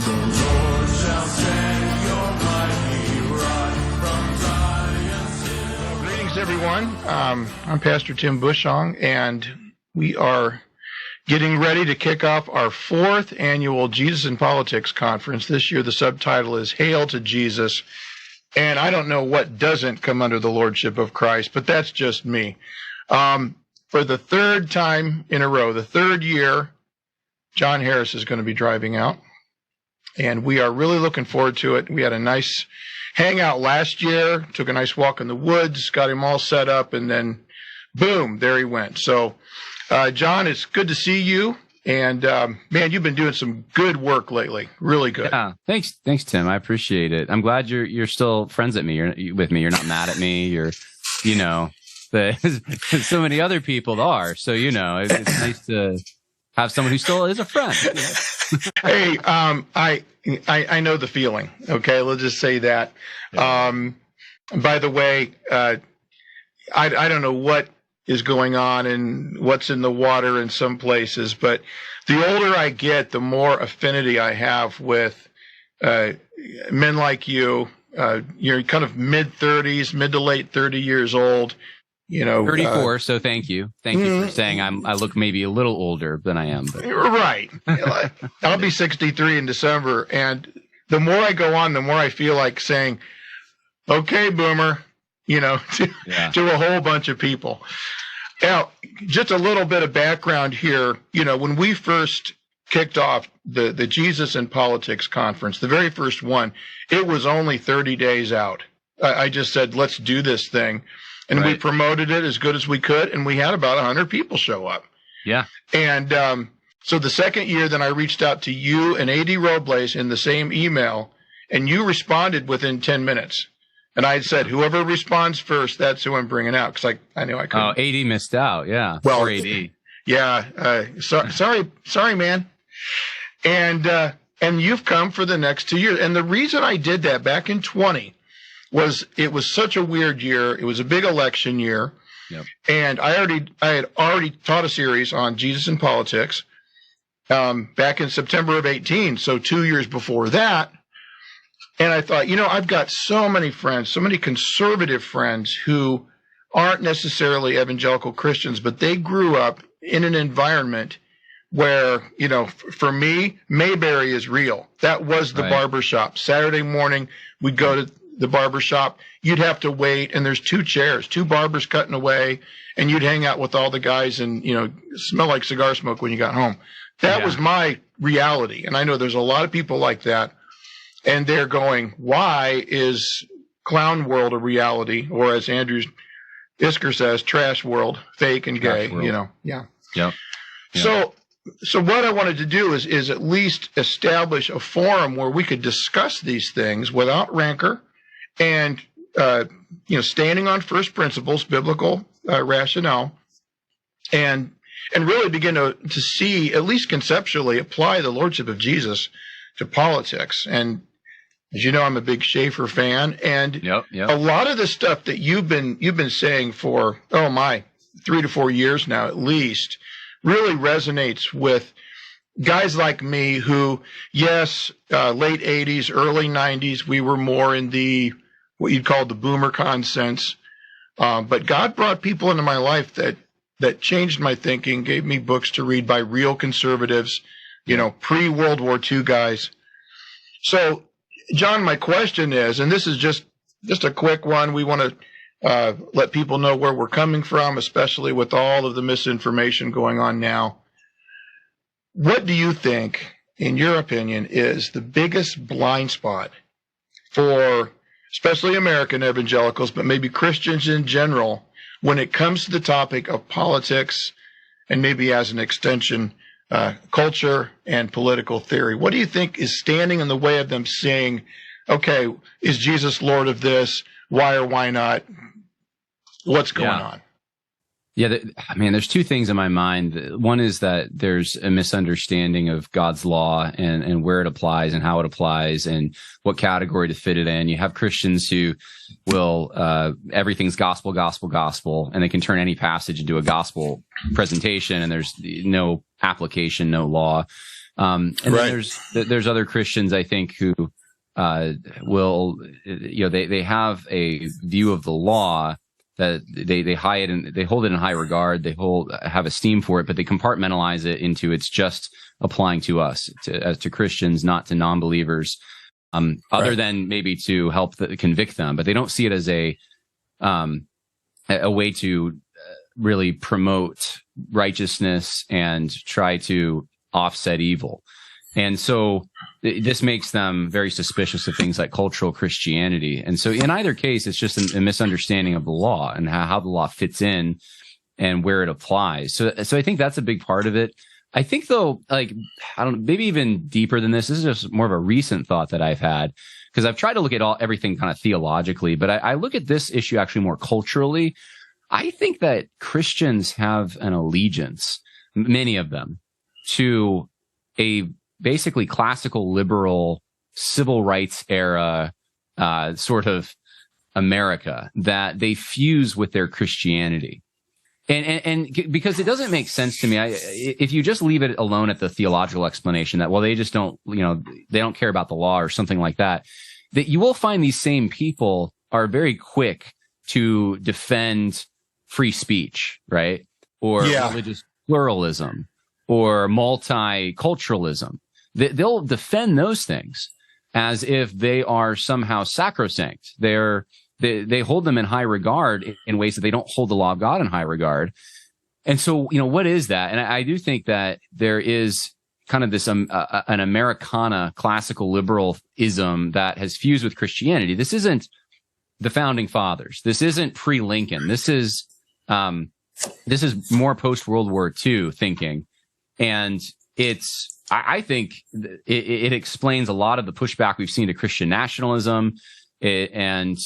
Greetings, everyone. I'm Pastor Tim Bushong, and we are getting ready to kick off our 4th annual Jesus in Politics conference. This year, the subtitle is Hail to Jesus. And I don't know what doesn't come under the lordship of Christ, but that's just me. For the 3rd time in a row, the 3rd year, Jon Harris is going to be driving out. And we are really looking forward to it. We had a nice hangout last year, took a nice walk in the woods, got him all set up, and then boom, there he went. So, Jon, it's good to see you. And, man, you've been doing some good work lately. Really good. Yeah. Thanks, Tim. I appreciate it. I'm glad you're still friends with me. You're not mad at me. So many other people are. So, it's nice to have someone who still is a friend. Hey, I know the feeling. Okay. Let's just say that. By the way, I don't know what is going on and what's in the water in some places, but the older I get, the more affinity I have with men like you. You're kind of mid-30s, mid to late 30 years old. 34. So thank you for saying I look maybe a little older than I am. But. Right. I'll be 63 in December, and the more I go on, the more I feel like saying, "Okay, boomer," to a whole bunch of people. Now, just a little bit of background here. When we first kicked off the Jesus in Politics conference, the very first one, it was only 30 days out. I just said, let's do this thing. And we promoted it as good as we could, and we had about 100 people show up. Yeah. And so the second year, then I reached out to you and A.D. Robles in the same email, and you responded within 10 minutes. And I had said, whoever responds first, that's who I'm bringing out, because I knew I couldn't. Oh, AD missed out, yeah. Well, or AD. Yeah, sorry, man. And you've come for the next 2 years. And the reason I did that back in 20 was it was such a weird year. It was a big election year. Yep. And I had already taught a series on Jesus in Politics back in September of 18, so 2 years before that. And I thought, I've got so many friends, so many conservative friends who aren't necessarily evangelical Christians, but they grew up in an environment where, for me, Mayberry is real. That was the barbershop. Saturday morning, we'd go to the barbershop. You'd have to wait, and there's 2 chairs, 2 barbers cutting away, and you'd hang out with all the guys and, smell like cigar smoke when you got home. That was my reality. And I know there's a lot of people like that. And they're going, why is clown world a reality? Or as Andrew Isker says, trash world, fake and gay, Yeah. Yep. So what I wanted to do is at least establish a forum where we could discuss these things without rancor and, standing on first principles, biblical rationale, and really begin to see, at least conceptually, apply the lordship of Jesus to politics. And as you know, I'm a big Schaeffer fan, and a lot of the stuff that you've been saying for 3 to 4 years now at least really resonates with guys like me who, yes, late 80s, early 90s, we were more in the what you'd call the boomer con sense, but God brought people into my life that changed my thinking, gave me books to read by real conservatives, pre-World War II guys. So, Jon, my question is, and this is just a quick one. We want to let people know where we're coming from, especially with all of the misinformation going on now. What do you think, in your opinion, is the biggest blind spot for especially American evangelicals, but maybe Christians in general, when it comes to the topic of politics and maybe as an extension, culture and political theory? What do you think is standing in the way of them saying, okay, is Jesus Lord of this? Why or why not? What's going on? Yeah, there's 2 things in my mind. One is that there's a misunderstanding of God's law and where it applies and how it applies and what category to fit it in. You have Christians who will, everything's gospel, and they can turn any passage into a gospel presentation, and there's no application, no law. And then there's other Christians, I think, who will, they have a view of the law that they hide and they hold it in high regard. They have esteem for it, but they compartmentalize it into it's just applying to us, as to Christians, not to non-believers, other than maybe to help convict them. But they don't see it as a way to really promote righteousness and try to offset evil. And so this makes them very suspicious of things like cultural Christianity. And so in either case, it's just a misunderstanding of the law and how the law fits in and where it applies. So I think that's a big part of it. I think, though, maybe even deeper than this is just more of a recent thought that I've had, because I've tried to look at everything kind of theologically, but I look at this issue actually more culturally. I think that Christians have an allegiance, many of them, to a basically classical liberal civil rights era sort of America that they fuse with their Christianity. And because it doesn't make sense to me, if you just leave it alone at the theological explanation that, well, they just don't, they don't care about the law or something like that, that you will find these same people are very quick to defend free speech, right? Or religious pluralism or multiculturalism. They'll defend those things as if they are somehow sacrosanct. They hold them in high regard in ways that they don't hold the law of God in high regard. And so, what is that? And I do think that there is kind of this an Americana classical liberalism that has fused with Christianity. This isn't the founding fathers. This isn't pre-Lincoln. This is more post-World War II thinking. And I think it explains a lot of the pushback we've seen to Christian nationalism and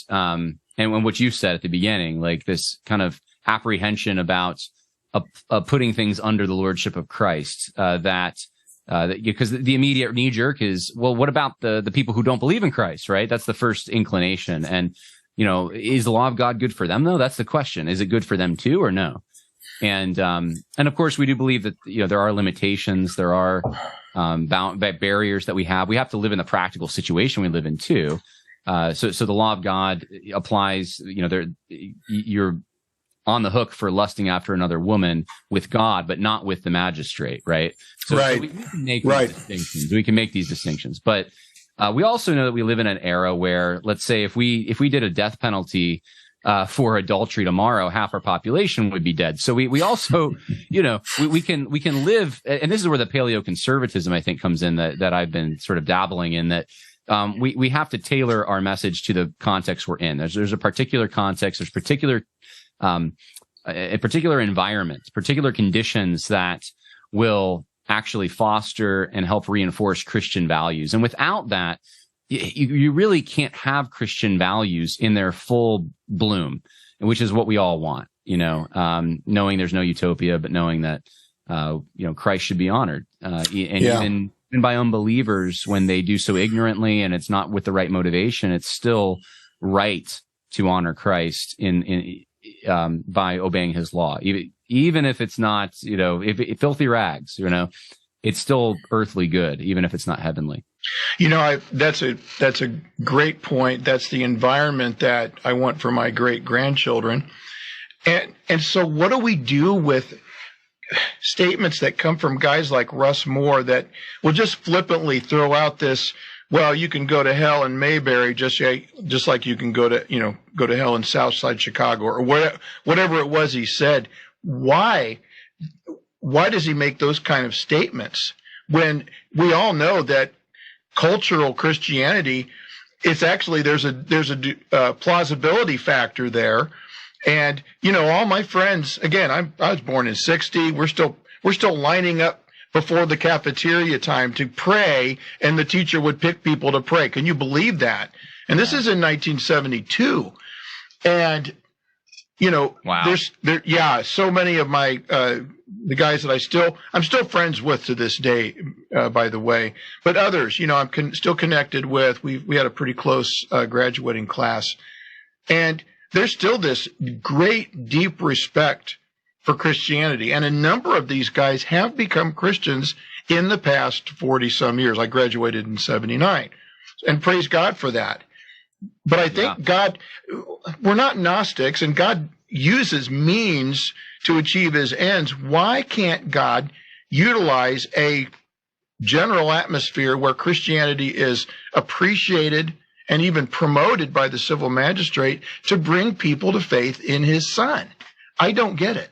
what you said at the beginning, like this kind of apprehension about putting things under the lordship of Christ, because the immediate knee jerk is, well, what about the people who don't believe in Christ, right? That's the first inclination. And, is the law of God good for them, though? That's the question. Is it good for them too, or no? And of course, we do believe that, there are limitations. There are barriers that we have. We have to live in the practical situation we live in too. So the law of God applies, you're on the hook for lusting after another woman with God, but not with the magistrate, right? So we can make these distinctions. We can make these distinctions. But we also know that we live in an era where, let's say, if we did a death penalty for adultery tomorrow, half our population would be dead. So we also, we can live, and this is where the paleoconservatism, I think, comes in that I've been sort of dabbling in, that we have to tailor our message to the context we're in. There's a particular context, there's a particular environment, particular conditions that will actually foster and help reinforce Christian values. And without that, you really can't have Christian values in their full bloom, which is what we all want, knowing there's no utopia, but knowing that, Christ should be honored. Even by unbelievers, when they do so ignorantly and it's not with the right motivation, it's still right to honor Christ by obeying his law. Even if it's not, if filthy rags, it's still earthly good, even if it's not heavenly. That's a great point. That's the environment that I want for my great grandchildren. And so what do we do with statements that come from guys like Russ Moore that will just flippantly throw out this, well, you can go to hell in Mayberry just like you can go to hell in Southside Chicago, or whatever it was he said. Why does he make those kind of statements when we all know that cultural Christianity, it's actually there's a plausibility factor there. And all my friends, again, I was born in '60. We're still lining up before the cafeteria time to pray, and the teacher would pick people to pray. Can you believe that? And this is in 1972. And wow. So many of my the guys that I'm still friends with to this day, by the way, but others, I'm still connected with. We had a pretty close graduating class, and there's still this great, deep respect for Christianity. And a number of these guys have become Christians in the past 40 some years. I graduated in 79, and praise God for that. But I think God, we're not Gnostics, and God uses means to achieve his ends. Why can't God utilize a general atmosphere where Christianity is appreciated and even promoted by the civil magistrate to bring people to faith in his son? I don't get it.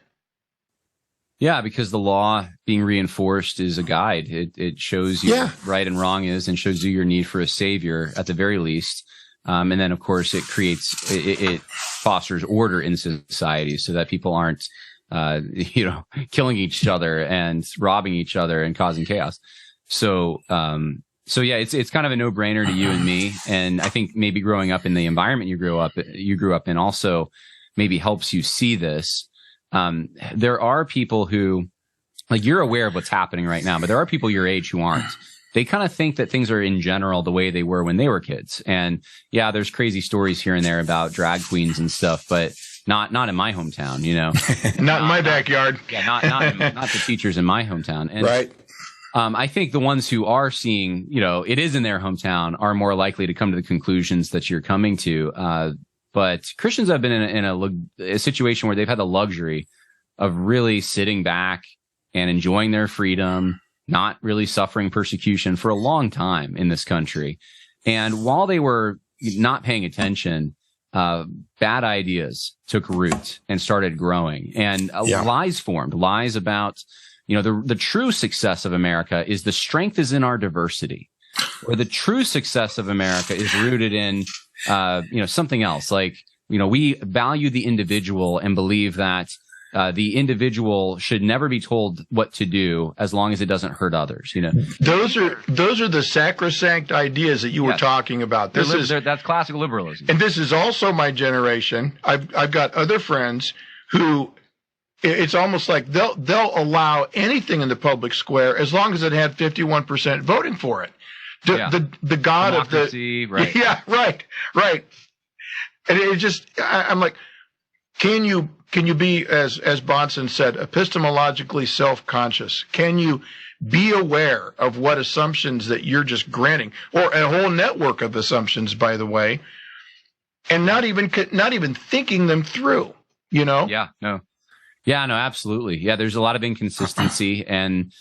Yeah, because the law being reinforced is a guide. It shows you what right and wrong is, and shows you your need for a savior at the very least. And then, of course, it fosters order in society so that people aren't, killing each other and robbing each other and causing chaos. So yeah, it's kind of a no-brainer to you and me. And I think maybe growing up in the environment you grew up in also maybe helps you see this. There are people who, like, you're aware of what's happening right now, but there are people your age who aren't. They kind of think that things are in general the way they were when they were kids. And yeah, there's crazy stories here and there about drag queens and stuff, but not in my hometown, not in my backyard. Yeah, not the teachers in my hometown. And, right. I think the ones who are seeing, it is in their hometown are more likely to come to the conclusions that you're coming to. But Christians have been in a situation where they've had the luxury of really sitting back and enjoying their freedom, not really suffering persecution for a long time in this country. And while they were not paying attention, bad ideas took root and started growing, and lies formed, lies about, the true success of America is the strength is in our diversity, or the true success of America is rooted in, something else. Like, we value the individual and believe that the individual should never be told what to do as long as it doesn't hurt others. Those are the sacrosanct ideas that you were talking about. That's classic liberalism, and this is also my generation. I've got other friends who it's almost like they'll allow anything in the public square as long as it had 51% voting for it. The God Democracy, of the right. Yeah, right. And it just, I'm like, can you be, as Bonson said, epistemologically self-conscious? Can you be aware of what assumptions that you're just granting, or a whole network of assumptions, by the way, and not even thinking them through? Yeah, no, absolutely. Yeah, there's a lot of inconsistency, and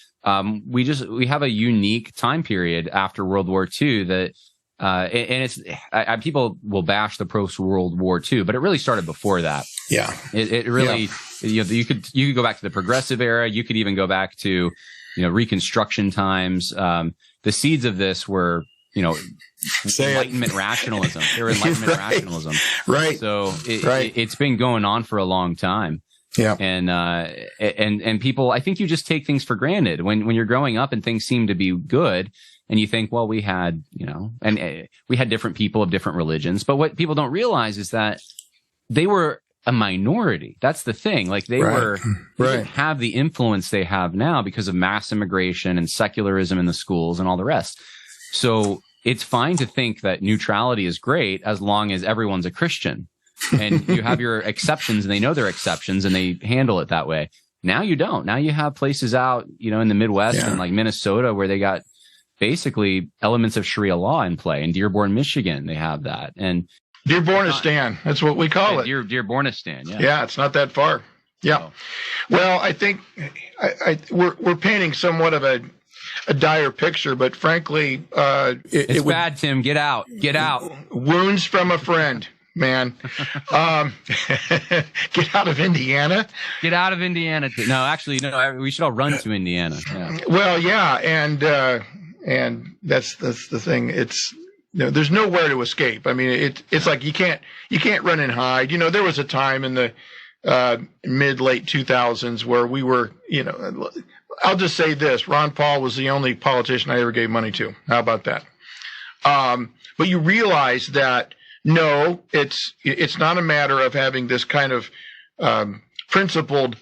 we have a unique time period after World War II that. And it's people will bash the post-World War II, but it really started before that. Yeah, it really you could go back to the progressive era. You could even go back to Reconstruction times. The seeds of this were Enlightenment rationalism. They were Enlightenment rationalism, right? So it's been going on for a long time. Yeah, and people, I think you just take things for granted when you're growing up and things seem to be good. And you think, well, we had, we had different people of different religions. But what people don't realize is that they were a minority. That's the thing. Like they didn't have the influence they have now because of mass immigration and secularism in the schools and all the rest. So it's fine to think that neutrality is great as long as everyone's a Christian and you have your exceptions and they know they're exceptions and they handle it that way. Now you don't. Now you have places out, in the Midwest and like Minnesota where they got basically elements of Sharia law in play. In Dearborn, Michigan, they have that. And Dearbornistan, that's what we call it. Dearbornistan, yeah. Yeah, it's not that far. Yeah. So. Well, I think we're painting somewhat of a dire picture, but frankly, it's bad, Tim. Get out. Wounds from a friend, man. Get out of Indiana. Get out of Indiana. No, actually, no. We should all run to Indiana. Yeah. Well, yeah, and that's the thing. It's there's nowhere to escape. I mean, it's like you can't run and hide. There was a time in the mid-late 2000s where we were, I'll just say this: Ron Paul was the only politician I ever gave money to. How about that? But you realize that no, it's not a matter of having this kind of principled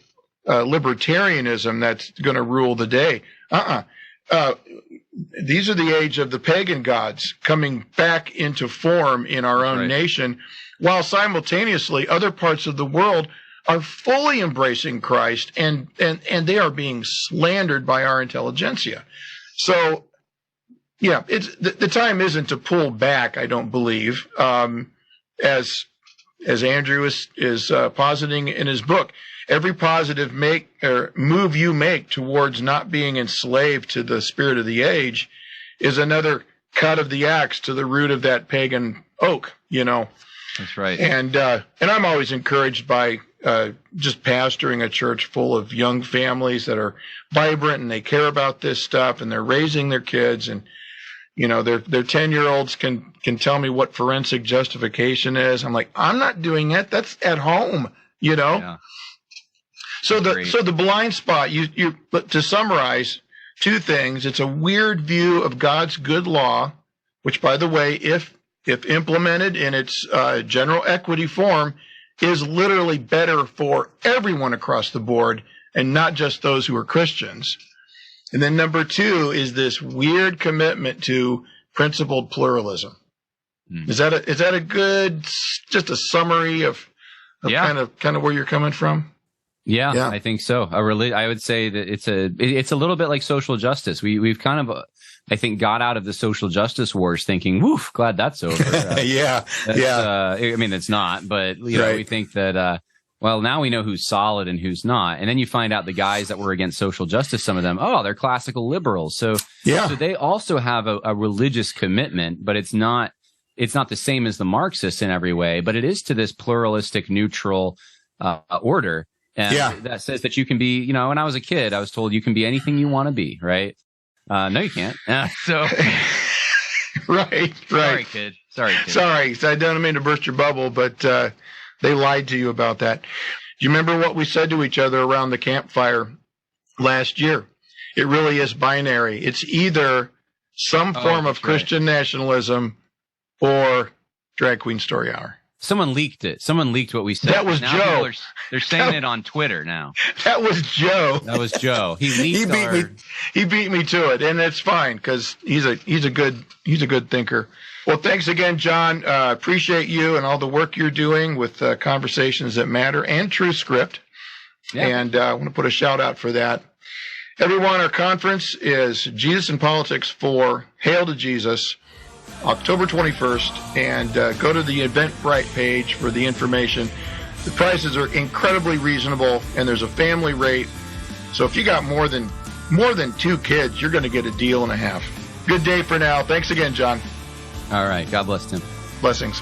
libertarianism that's going to rule the day. These are the age of the pagan gods coming back into form in our own nation, while simultaneously other parts of the world are fully embracing Christ, and they are being slandered by our intelligentsia. So, yeah, it's the time isn't to pull back, I don't believe, as Andrew is positing in his book. Every positive move you make towards not being enslaved to the spirit of the age is another cut of the axe to the root of that pagan oak, That's right. And I'm always encouraged by just pastoring a church full of young families that are vibrant and they care about this stuff and they're raising their kids, and their 10-year-olds can tell me what forensic justification is. I'm like, I'm not doing it. That's at home, Yeah. So the blind spot, but to summarize, two things. It's a weird view of God's good law, which, by the way, if implemented in its general equity form, is literally better for everyone across the board and not just those who are Christians. And then number two is this weird commitment to principled pluralism. Is that a good, just a summary of kind of where you're coming from? Yeah, I think so. I would say that it's a little bit like social justice. We've kind of, I think, got out of the social justice wars thinking, woof, glad that's over. I mean, it's not, but we think that, well, now we know who's solid and who's not. And then you find out the guys that were against social justice, some of them, they're classical liberals. So they also have a religious commitment, but it's not the same as the Marxists in every way, but it is to this pluralistic, neutral order. And that says that you can be, when I was a kid, I was told you can be anything you want to be, right? No, you can't. So, right. Sorry, kid. Sorry, I don't mean to burst your bubble, but they lied to you about that. Do you remember what we said to each other around the campfire last year? It really is binary. It's either some form of Christian nationalism or Drag Queen Story Hour. Someone leaked it. Someone leaked what we said. That was Joe. They're saying it on Twitter now. That was Joe. He leaked He beat me to it, and it's fine because he's a good thinker. Well, thanks again, Jon. Appreciate you and all the work you're doing with Conversations That Matter and True Script. Yeah. And I want to put a shout out for that. Everyone, our conference is Jesus in Politics 4, Hail to Jesus, October 21st, and go to the Eventbrite page for the information. The prices are incredibly reasonable, and there's a family rate. So if you got more than 2 kids, you're going to get a deal and a half. Good day for now. Thanks again, Jon. All right. God bless, Tim. Blessings.